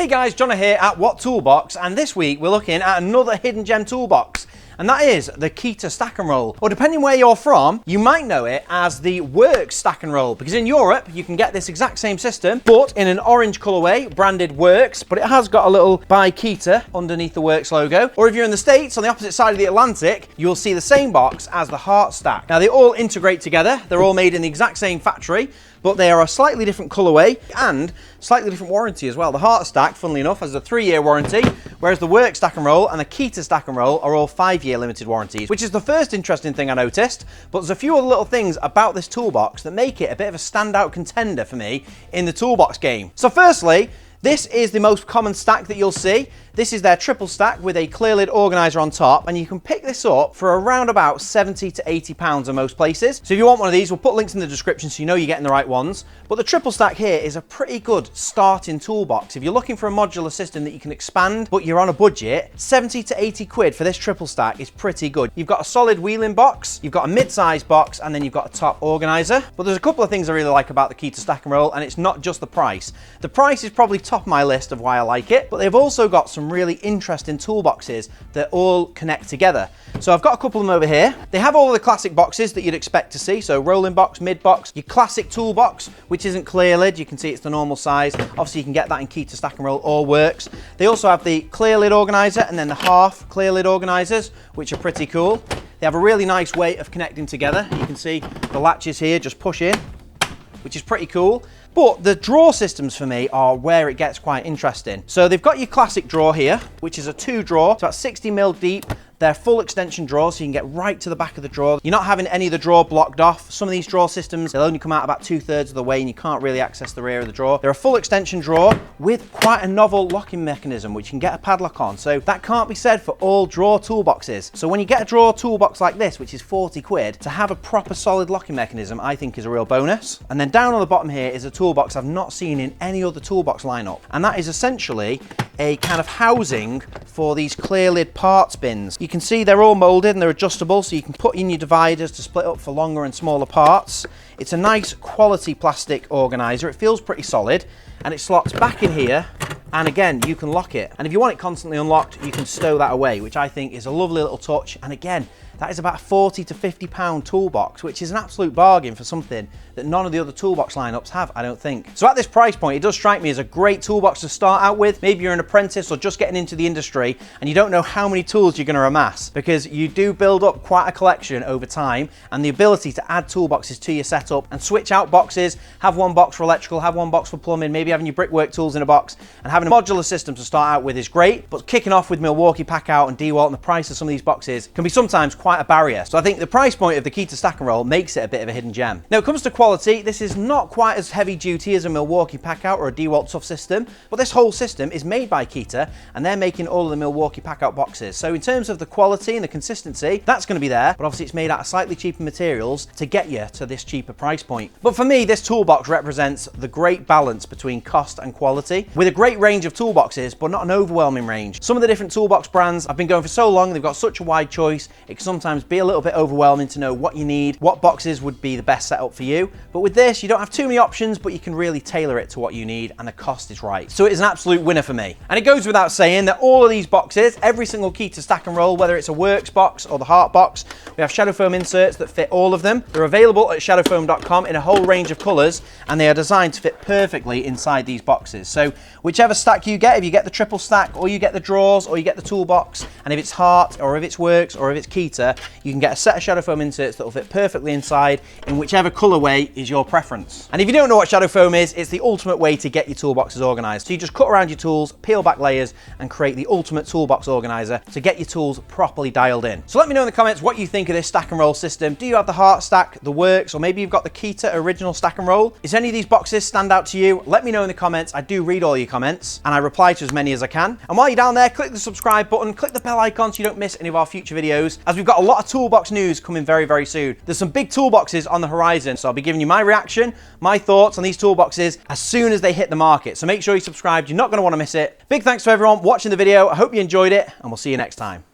Hey guys, John here at What Toolbox, and this week we're looking at another hidden gem toolbox, and that is the Keter Stack and Roll. Or depending where you're from, you might know it as the Works Stack and Roll, because in Europe you can get this exact same system, but in an orange colorway, branded Works, but it has got a little by Keter underneath the Works logo. Or if you're in the States, on the opposite side of the Atlantic, you'll see the same box as the Heart Stack. Now they all integrate together, they're all made in the exact same factory, but they are a slightly different colorway and slightly different warranty as well. The Heart Stack, funnily enough, has a 3-year warranty, whereas the Work Stack and Roll and the Keter Stack and Roll are all 5-year limited warranties, which is the first interesting thing I noticed. But there's a few other little things about this toolbox that make it a bit of a standout contender for me in the toolbox game. So firstly, this is the most common stack that you'll see. This is their triple stack with a clear lid organizer on top, and you can pick this up for around about 70 to 80 pounds in most places. So if you want one of these, we'll put links in the description so you know you're getting the right ones. But the triple stack here is a pretty good starting toolbox. If you're looking for a modular system that you can expand, but you're on a budget, 70 to 80 quid for this triple stack is pretty good. You've got a solid wheeling box, you've got a mid-sized box, and then you've got a top organizer. But there's a couple of things I really like about the Keter Stack and Roll, and it's not just the price. The price is probably top of my list of why I like it, but they've also got some really interesting toolboxes that all connect together. So I've got a couple of them over here. They have all of the classic boxes that you'd expect to see. So rolling box, mid box, your classic toolbox, which isn't clear lid. You can see it's the normal size. Obviously you can get that in Keter Stack and Roll, all works. They also have the clear lid organizer and then the half clear lid organizers, which are pretty cool. They have a really nice way of connecting together. You can see the latches here just push in, which is pretty cool. But the drawer systems for me are where it gets quite interesting. So they've got your classic drawer here, which is a 2 drawer. It's about 60mm deep. They're full extension drawers, so you can get right to the back of the drawer. You're not having any of the drawer blocked off. Some of these drawer systems, they'll only come out about 2/3 of the way and you can't really access the rear of the drawer. They're a full extension drawer with quite a novel locking mechanism, which you can get a padlock on. So that can't be said for all drawer toolboxes. So when you get a drawer toolbox like this, which is 40 quid, to have a proper solid locking mechanism, I think is a real bonus. And then down on the bottom here is a toolbox I've not seen in any other toolbox lineup. And that is essentially a kind of housing for these clear lid parts bins. You can see they're all molded and they're adjustable, so you can put in your dividers to split up for longer and smaller parts. It's a nice quality plastic organizer. It feels pretty solid and it slots back in here, and again you can lock it, and if you want it constantly unlocked you can stow that away, which I think is a lovely little touch. And again, that is about a 40 to 50 pound toolbox, which is an absolute bargain for something that none of the other toolbox lineups have, I don't think. So at this price point, it does strike me as a great toolbox to start out with. Maybe you're an apprentice or just getting into the industry and you don't know how many tools you're going to amass, because you do build up quite a collection over time, and the ability to add toolboxes to your setup and switch out boxes, have one box for electrical, have one box for plumbing, maybe having your brickwork tools in a box, and having a modular system to start out with is great. But kicking off with Milwaukee Packout and DeWalt and the price of some of these boxes can be sometimes quite a barrier. So I think the price point of the Keter Stack and Roll makes it a bit of a hidden gem. Now, when it comes to quality, this is not quite as heavy duty as a Milwaukee Packout or a DeWalt Tough system, but this whole system is made by Keter and they're making all of the Milwaukee Packout boxes. So in terms of the quality and the consistency, that's going to be there, but obviously it's made out of slightly cheaper materials to get you to this cheaper price point. But for me, this toolbox represents the great balance between cost and quality, with a great range of toolboxes, but not an overwhelming range. Some of the different toolbox brands I've been going for so long, they've got such a wide choice, it can sometimes be a little bit overwhelming to know what you need, what boxes would be the best setup for you. But with this, you don't have too many options, but you can really tailor it to what you need, and the cost is right. So it is an absolute winner for me. And it goes without saying that all of these boxes, every single Keter Stack and Roll, whether it's a Works box or the Heart box, we have shadow foam inserts that fit all of them. They're available at shadowfoam.com in a whole range of colors, and they are designed to fit perfectly inside these boxes. So whichever stack you get, if you get the triple stack or you get the drawers or you get the toolbox, and if it's Heart or if it's Works or if it's Keter, you can get a set of shadow foam inserts that will fit perfectly inside in whichever colorway is your preference. And if you don't know what shadow foam is, it's the ultimate way to get your toolboxes organized. So you just cut around your tools, peel back layers, and create the ultimate toolbox organizer to get your tools properly dialed in. So let me know in the comments what you think of this stack and roll system. Do you have the Heart stack, the Works, or maybe you've got the Keter original stack and roll? Is any of these boxes stand out to you? Let me know in the comments. I do read all your comments and I reply to as many as I can. And while you're down there, click the subscribe button, click the bell icon so you don't miss any of our future videos, as we've got a lot of toolbox news coming very, very soon. There's some big toolboxes on the horizon, so I'll be giving you my reaction, my thoughts on these toolboxes as soon as they hit the market. So make sure you're subscribed. You're not going to want to miss it. Big thanks to everyone watching the video. I hope you enjoyed it, and we'll see you next time.